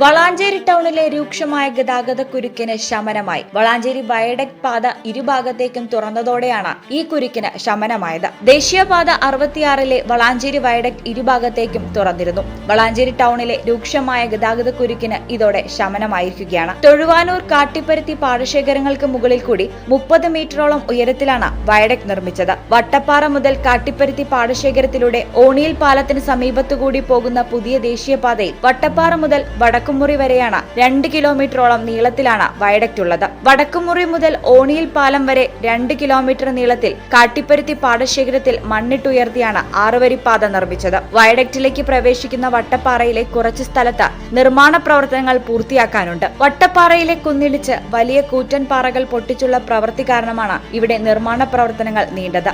വളാഞ്ചേരി ടൗണിലെ രൂക്ഷമായ ഗതാഗതക്കുരുക്കിന് ശമനമായി. വളാഞ്ചേരി വയഡക്ട് പാത ഇരുഭാഗത്തേക്കും തുറന്നതോടെയാണ് ഈ കുരുക്കിന് ശമനമായത്. ദേശീയപാത 66-ലെ വളാഞ്ചേരി വയഡക്ട് ഇരുഭാഗത്തേക്കും തുറന്നിരുന്നു. വളാഞ്ചേരി ടൗണിലെ രൂക്ഷമായ ഗതാഗതക്കുരുക്കിന് ഇതോടെ ശമനമായിരിക്കുകയാണ്. തൊഴുവാനൂർ കാട്ടിപ്പരുത്തി പാടശേഖരങ്ങൾക്ക് മുകളിൽ കൂടി 30 മീറ്ററോളം ഉയരത്തിലാണ് വയഡക്ട് നിർമ്മിച്ചത്. വട്ടപ്പാറ മുതൽ കാട്ടിപ്പരുത്തി പാടശേഖരത്തിലൂടെ ഓണിയിൽ പാലത്തിന് സമീപത്തുകൂടി പോകുന്ന പുതിയ ദേശീയപാതയിൽ വട്ടപ്പാറ മുതൽ വടക്കുമുറി വരെയാണ് 2 കിലോമീറ്ററോളം നീളത്തിലാണ് വയഡക്ട് ഉള്ളത്. വടക്കുമുറി മുതൽ ഓണിയിൽ പാലം വരെ 2 കിലോമീറ്റർ നീളത്തിൽ കാട്ടിപ്പരുത്തി പാടശേഖരത്തിൽ മണ്ണിട്ടുയർത്തിയാണ് 6 പാത നിർമ്മിച്ചത്. വയഡക്റ്റിലേക്ക് പ്രവേശിക്കുന്ന വട്ടപ്പാറയിലെ കുറച്ച് സ്ഥലത്ത് നിർമ്മാണ പ്രവർത്തനങ്ങൾ പൂർത്തിയാക്കാനുണ്ട്. വട്ടപ്പാറയിലെ കുന്നിടിച്ച് വലിയ കൂറ്റൻ പാറകൾ പൊട്ടിച്ചുള്ള പ്രവൃത്തി കാരണമാണ് ഇവിടെ നിർമ്മാണ പ്രവർത്തനങ്ങൾ നീണ്ടത്.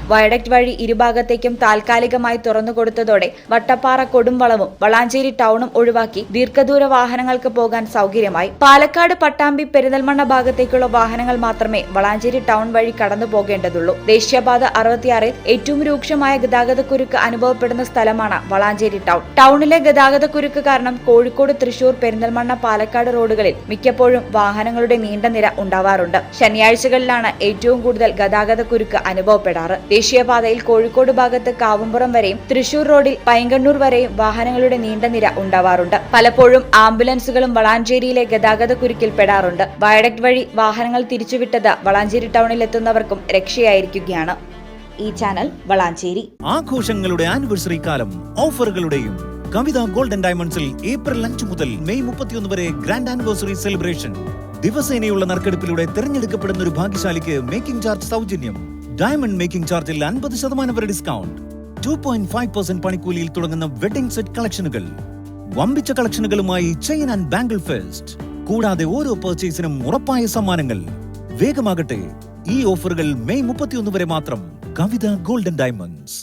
വയഡക്ട് വഴി ഇരുഭാഗത്തേക്കും താൽക്കാലികമായി തുറന്നുകൊടുത്തതോടെ വട്ടപ്പാറ കൊടുംവളവും വളാഞ്ചേരി ടൗണും ഒഴിവാക്കി ദീർഘദൂര വാഹനങ്ങൾക്ക് പോകാൻ സൗകര്യമായി. പാലക്കാട് പട്ടാമ്പി പെരിന്തൽമണ്ണ ഭാഗത്തേക്കുള്ള വാഹനങ്ങൾ മാത്രമേ വളാഞ്ചേരി ടൗൺ വഴി കടന്നു പോകേണ്ടതുള്ളൂ. ദേശീയപാത 66-ൽ ഏറ്റവും രൂക്ഷമായ ഗതാഗതക്കുരുക്ക് അനുഭവപ്പെടുന്ന സ്ഥലമാണ് വളാഞ്ചേരി ടൗൺ. ടൗണിലെ ഗതാഗതക്കുരുക്ക് കാരണം കോഴിക്കോട്, തൃശൂർ, പെരിന്തൽമണ്ണ, പാലക്കാട് റോഡുകളിൽ മിക്കപ്പോഴും വാഹനങ്ങളുടെ നീണ്ട നിര ഉണ്ടാവാറുണ്ട്. ശനിയാഴ്ചകളിലാണ് ഏറ്റവും കൂടുതൽ ഗതാഗതക്കുരുക്ക് അനുഭവപ്പെടാറ്. ദേശീയപാതയിൽ കോഴിക്കോട് ഭാഗത്ത് കാവുംപുറം വരെയും തൃശൂർ റോഡിൽ പൈങ്കണ്ണൂർ വരെയും വാഹനങ്ങളുടെ നീണ്ട നിര ഉണ്ടാവാറുണ്ട്. പലപ്പോഴും ആംബുലൻസുകളും വളാഞ്ചേരിയിലെ ഗതാഗതക്കുരുക്കിൽ പെടാറുണ്ട്. വയഡക്ട് വഴി വാഹനങ്ങൾ തിരിച്ചുവിട്ടത് വളാഞ്ചേരി ടൗണിൽ എത്തുന്നവർക്കും രക്ഷയായിരിക്കുകയാണ്. ഈ ചാനൽ വളാഞ്ചേരി. ആഘോഷങ്ങളുടെ ആനിവേഴ്സറി കാലം ഓഫറുകളുടെയും കവിത ഗോൾഡൻ ഡയമണ്ട്സിൽ ഏപ്രിൽ 5 മുതൽ മെയ് 31 വരെ ഗ്രാൻഡ് ആനിവേഴ്സറി സെലിബ്രേഷൻ. ദിവസേനയുള്ള നറുക്കെടുപ്പിലൂടെ തിരഞ്ഞെടുക്കപ്പെടുന്ന ഒരു ഭാഗ്യശാലിക്ക് മേക്കിംഗ് ചാർജ് സൗജന്യം. ഡയമണ്ട് മേക്കിംഗ് ചാർജിൽ 50% വരെ ഡിസ്കൗണ്ട്. 2.5% പണിക്കൂലിയിൽ തുടങ്ങുന്ന വെഡിംഗ് സെറ്റ് കളക്ഷനുകൾ. വമ്പിച്ച കളക്ഷനുകളുമായി ചെയിൻ ആൻഡ് ബാംഗിൾ ഫെസ്റ്റ്. കൂടാതെ ഓരോ പർച്ചേസിനും ഉറപ്പായ സമ്മാനങ്ങൾ. വേഗമാകട്ടെ, ഈ ഓഫറുകൾ മെയ് 31 വരെ മാത്രം. കവിത ഗോൾഡൻ ഡയമണ്ട്സ്.